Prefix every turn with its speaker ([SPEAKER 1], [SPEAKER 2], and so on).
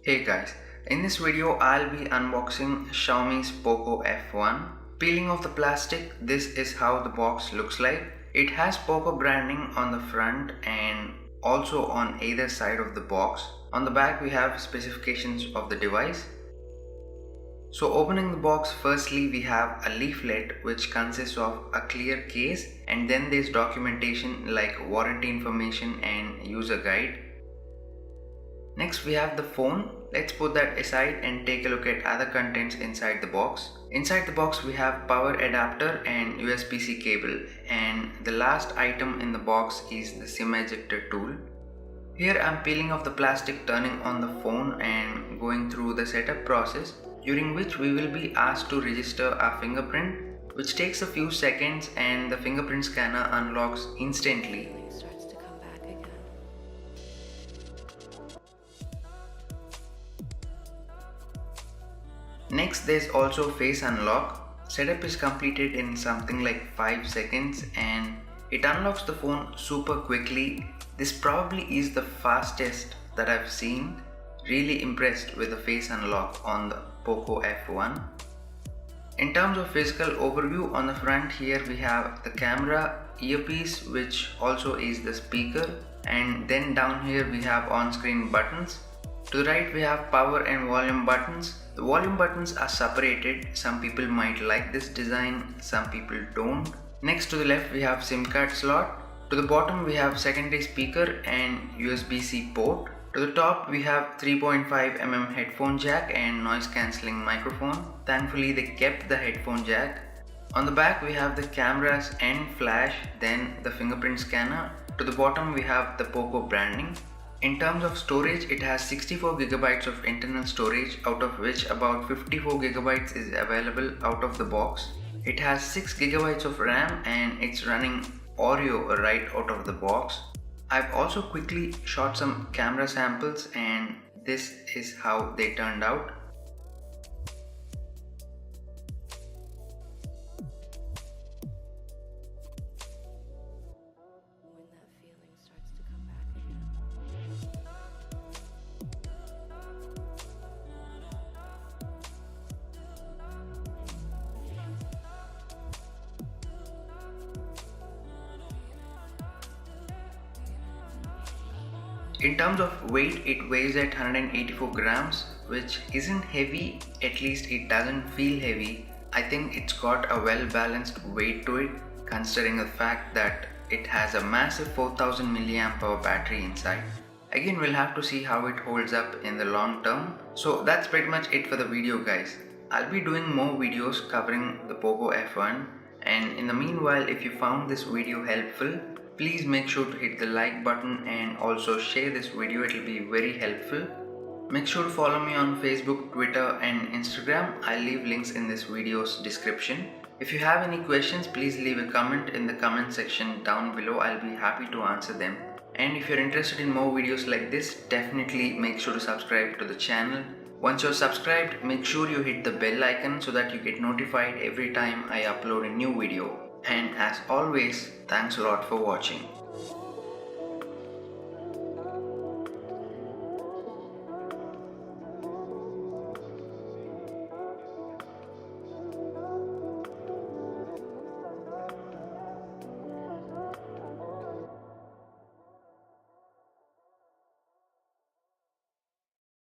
[SPEAKER 1] Hey guys, in this video I'll be unboxing Xiaomi's Poco F1. Peeling off the plastic, this is how the box looks like. It has Poco branding on the front and also on either side of the box. On the back we have specifications of the device. So opening the box, firstly we have a leaflet which consists of a clear case, and then there's documentation like warranty information and user guide. Next we have the phone. Let's put that aside and take a look at other contents inside the box. Inside the box we have power adapter and USB-C cable, and the last item in the box is the SIM ejector tool. Here I'm peeling off the plastic, turning on the phone and going through the setup process, during which we will be asked to register our fingerprint, which takes a few seconds, and the fingerprint scanner unlocks instantly. Next, there's also face unlock. Setup is completed in something like 5 seconds and it unlocks the phone super quickly. This probably is the fastest that I've seen. Really impressed with the face unlock on the Poco F1. In terms of physical overview, on the front here we have the camera, earpiece, which also is the speaker, and then down here we have on-screen buttons. To the right we have power and volume buttons. The volume buttons are separated. Some people might like this design, some people don't. Next to the left we have SIM card slot. To the bottom we have secondary speaker and USB-C port. To the top we have 3.5mm headphone jack and noise cancelling microphone. Thankfully they kept the headphone jack. On the back we have the cameras and flash, then the fingerprint scanner. To the bottom we have the Poco branding. In terms of storage, it has 64GB of internal storage, out of which about 54GB is available out of the box. It has 6GB of RAM and it's running Oreo right out of the box. I've also quickly shot some camera samples and this is how they turned out. In terms of weight, it weighs at 184 grams, which isn't heavy, at least it doesn't feel heavy. I think it's got a well balanced weight to it, considering the fact that it has a massive 4000 mAh battery inside. Again, we'll have to see how it holds up in the long term. So that's pretty much it for the video guys. I'll be doing more videos covering the Poco F1, and in the meanwhile, if you found this video helpful, please make sure to hit the like button and also share this video, it will be very helpful. Make sure to follow me on Facebook, Twitter and Instagram. I'll leave links in this video's description. If you have any questions, please leave a comment in the comment section down below. I'll be happy to answer them. And if you're interested in more videos like this, definitely make sure to subscribe to the channel. Once you're subscribed, make sure you hit the bell icon so that you get notified every time I upload a new video. And as always, thanks a lot for watching.